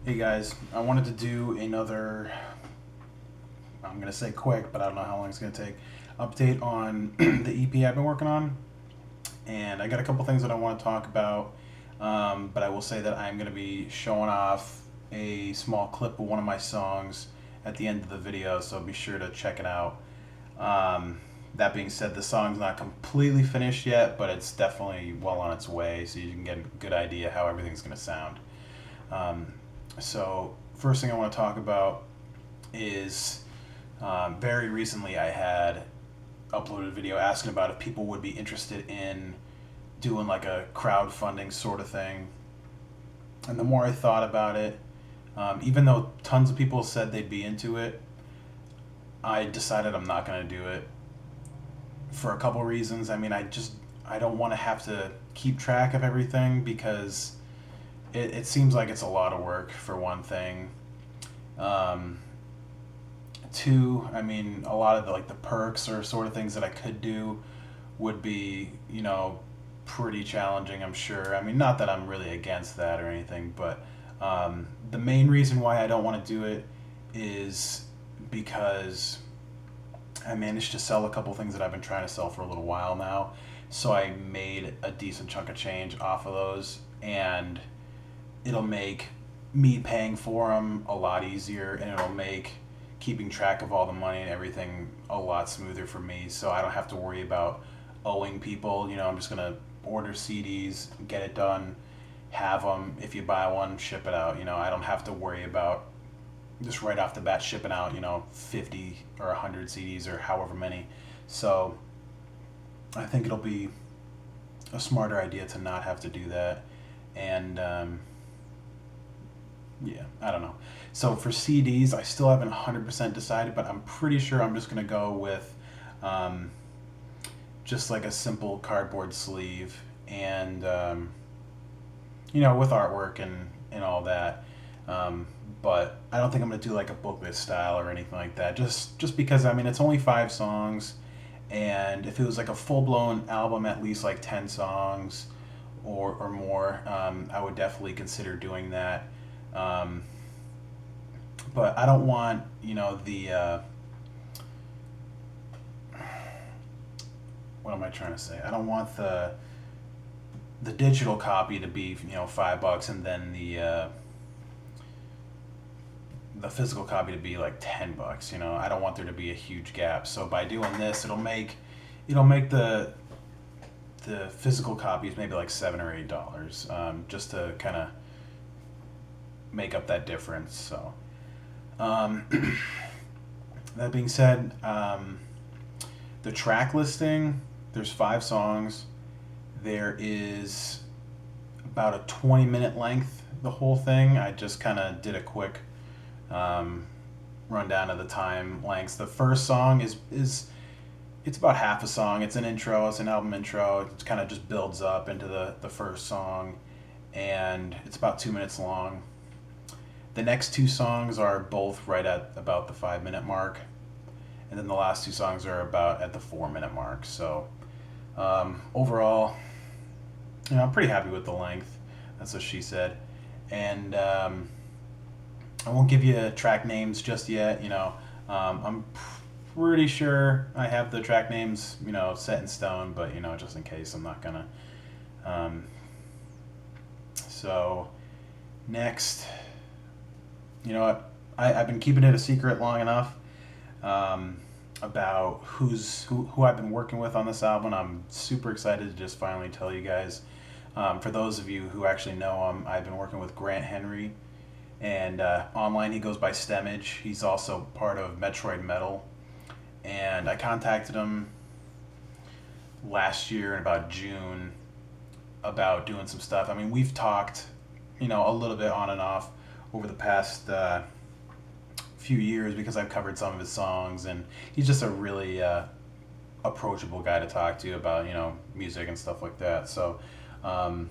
Hey guys, I wanted to do another, I'm going to say quick, but I don't know how long it's going to take, update on the EP I've been working on. And I got a couple things that I want to talk about, but I will say that I'm going to be showing off a small clip of one of my songs at the end of the video, so be sure to check it out. That being said, the song's not completely finished yet, but it's definitely well on its way, so you can get a good idea how everything's going to sound. Um, so, first thing I want to talk about is very recently I had uploaded a video asking about if people would be interested in doing like a crowdfunding sort of thing. And the more I thought about it, even though tons of people said they'd be into it, I decided I'm not going to do it for a couple reasons. I mean, I don't want to have to keep track of everything because it seems like it's a lot of work for one thing. Um, Two, I mean, a lot of the perks or sort of things that I could do would be, pretty challenging, I'm sure. I mean, not that I'm really against that or anything, but the main reason why I don't want to do it is because I managed to sell a couple things that I've been trying to sell for a little while now. So I made a decent chunk of change off of those, and it'll make me paying for them a lot easier, and it'll make keeping track of all the money and everything a lot smoother for me, so I don't have to worry about owing people. I'm just gonna order CDs, get it done, have them. If you buy one, ship it out. I don't have to worry about just right off the bat shipping out 50 or 100 CDs or however many. So I think it'll be a smarter idea to not have to do that. And yeah, I don't know. So for CDs, I still haven't 100% decided, but I'm pretty sure I'm just going to go with um, just like a simple cardboard sleeve and, with artwork and all that. But I don't think I'm going to do like a booklet style or anything like that, just because, I mean, it's only 5 songs. And if it was like a full blown album, at least like 10 songs or more, I would definitely consider doing that. Um, but I don't want, what am I trying to say? I don't want the digital copy to be, $5, and then the physical copy to be like $10. I don't want there to be a huge gap. So by doing this, it'll make the physical copies maybe like $7 or $8, just to kind of make up that difference. So, um, that being said, the track listing, there's 5 songs. There is about a 20-minute length, the whole thing. I just kind of did a quick um, rundown of the time lengths. The first song is it's about half a song. It's an intro. It's an album intro. It kind of just builds up into the first song, and it's about 2 minutes long. The next 2 songs are both right at about the 5-minute mark, and then the last 2 songs are about at the 4-minute mark. So overall, I'm pretty happy with the length. That's what she said, and I won't give you track names just yet. I'm pretty sure I have the track names, set in stone, but just in case, I'm not gonna. Um, so next, you know what? I've been keeping it a secret long enough, about who I've been working with on this album. I'm super excited to just finally tell you guys. For those of you who actually know him, I've been working with Grant Henry, and online he goes by Stemage. He's also part of Metroid Metal, and I contacted him last year in about June about doing some stuff. I mean, we've talked, a little bit on and off over the past few years because I've covered some of his songs, and he's just a really approachable guy to talk to about music and stuff like that. So um,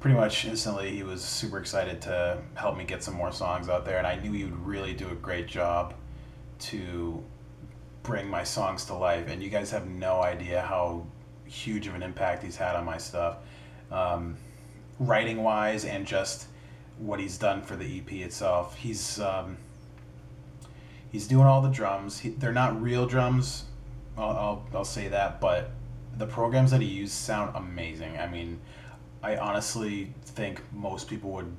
pretty much instantly he was super excited to help me get some more songs out there, and I knew he would really do a great job to bring my songs to life. And you guys have no idea how huge of an impact he's had on my stuff, writing wise and just what he's done for the EP itself. He's doing all the drums. They're not real drums, I'll say that, but the programs that he used sound amazing. I mean, I honestly think most people would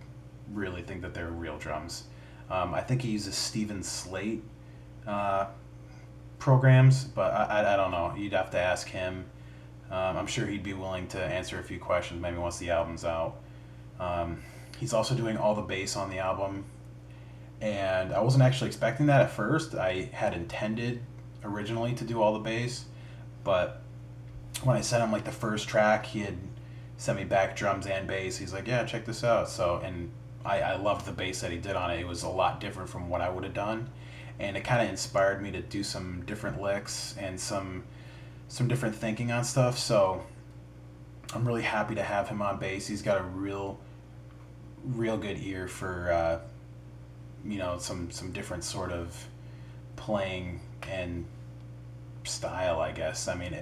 really think that they're real drums. I think he uses Steven Slate programs, but I don't know. You'd have to ask him. I'm sure he'd be willing to answer a few questions maybe once the album's out. He's also doing all the bass on the album, and I wasn't actually expecting that at first. I had intended originally to do all the bass, but when I sent him like the first track, he had sent me back drums and bass. He's like, yeah, check this out. So, and I loved the bass that he did on it. It was a lot different from what I would have done, and it kind of inspired me to do some different licks and some different thinking on stuff. So I'm really happy to have him on bass. He's got a real good ear for some different sort of playing and style, I guess. I mean,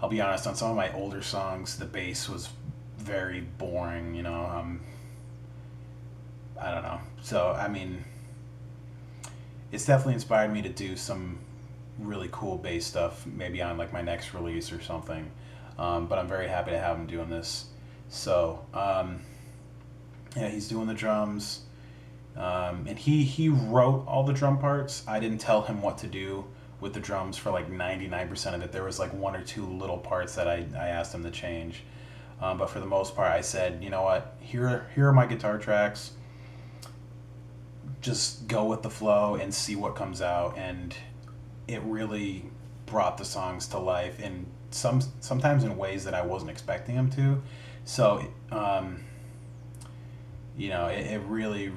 I'll be honest, on some of my older songs the bass was very boring, I don't know. So I mean, it's definitely inspired me to do some really cool bass stuff maybe on like my next release or something. But I'm very happy to have him doing this. So yeah, he's doing the drums, and he wrote all the drum parts. I didn't tell him what to do with the drums for like 99% of it. There was like one or two little parts that I asked him to change, but for the most part I said, you know what, here are my guitar tracks, just go with the flow and see what comes out. And it really brought the songs to life in sometimes in ways that I wasn't expecting him to. So it really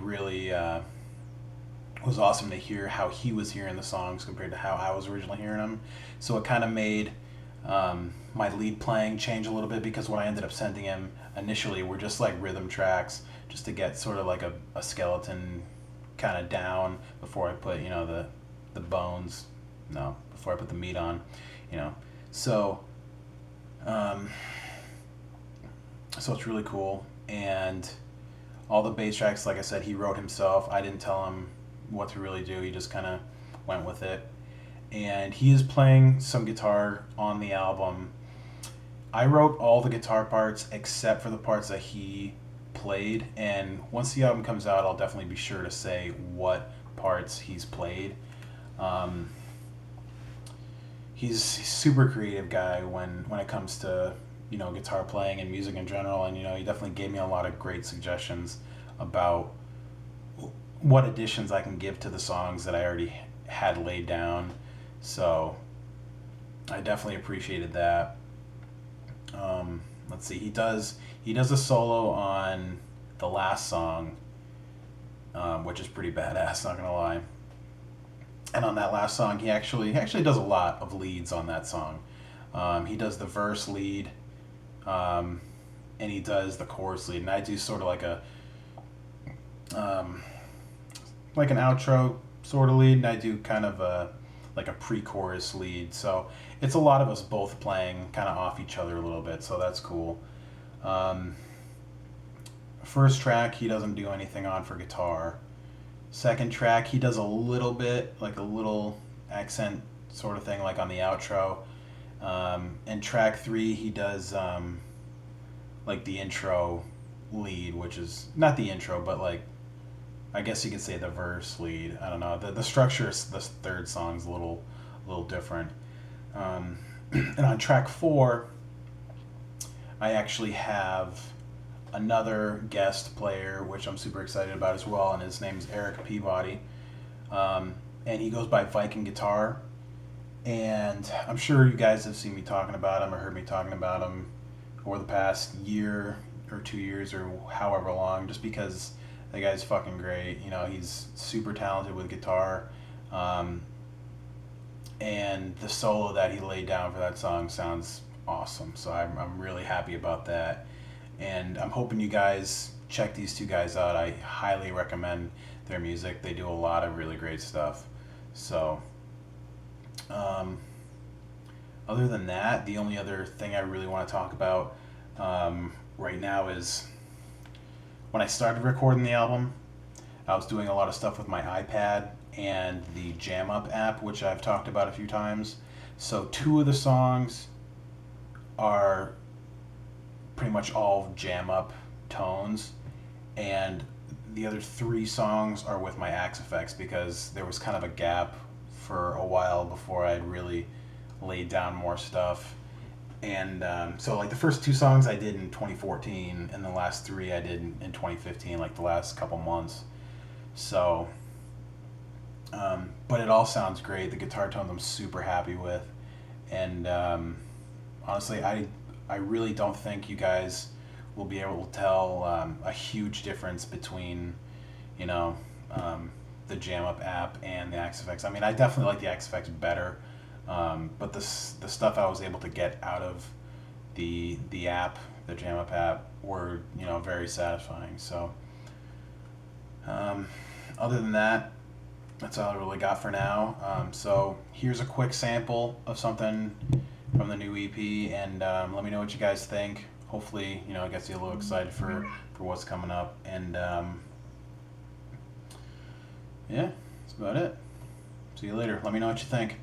was awesome to hear how he was hearing the songs compared to how I was originally hearing them. So it kind of made my lead playing change a little bit, because what I ended up sending him initially were just like rhythm tracks, just to get sort of like a skeleton kind of down before I put the bones, no, before I put the meat on, so so it's really cool. And all the bass tracks, like I said, he wrote himself. I didn't tell him what to really do. He just kind of went with it. And he is playing some guitar on the album. I wrote all the guitar parts except for the parts that he played. And once the album comes out, I'll definitely be sure to say what parts he's played. He's a super creative guy when it comes to guitar playing and music in general, and he definitely gave me a lot of great suggestions about what additions I can give to the songs that I already had laid down. So I definitely appreciated that. Let's see, he does a solo on the last song, which is pretty badass, not gonna lie. And on that last song, he actually does a lot of leads on that song. He does the verse lead, and he does the chorus lead, and I do sort of like an outro sort of lead, and I do kind of like a pre-chorus lead. So it's a lot of us both playing kind of off each other a little bit, so that's cool. First track, he doesn't do anything on for guitar. Second track, he does a little bit, like a little accent sort of thing, like on the outro. And track 3, he does like the intro lead, which is not the intro, but like, I guess you could say the verse lead. I don't know. The structure of the third song's a little different. And on track 4, I actually have another guest player, which I'm super excited about as well, and his name's Erik Peabody. And he goes by Viking Guitar. And I'm sure you guys have seen me talking about him or heard me talking about him over the past year or 2 years or however long, just because the guy's fucking great. He's super talented with guitar. And the solo that he laid down for that song sounds awesome. So I'm really happy about that. And I'm hoping you guys check these two guys out. I highly recommend their music. They do a lot of really great stuff. So other than that, the only other thing I really want to talk about right now is when I started recording the album, I was doing a lot of stuff with my iPad and the Jam Up app, which I've talked about a few times. So 2 of the songs are pretty much all Jam Up tones, and the other 3 songs are with my Axe effects, because there was kind of a gap for a while before I'd really laid down more stuff. And so like the first 2 songs I did in 2014, and the last 3 I did in 2015, like the last couple months. So but it all sounds great. The guitar tones I'm super happy with, and honestly, I really don't think you guys will be able to tell a huge difference between, you know, the Jam Up app and the Axe Effects. I mean, I definitely like the Axe Effects better, but the stuff I was able to get out of the app, the Jam Up app, were, you know, very satisfying. So other than that, that's all I really got for now. So here's a quick sample of something from the new EP, and let me know what you guys think. Hopefully, you know, it gets you a little excited for what's coming up. And yeah, that's about it. See you later. Let me know what you think.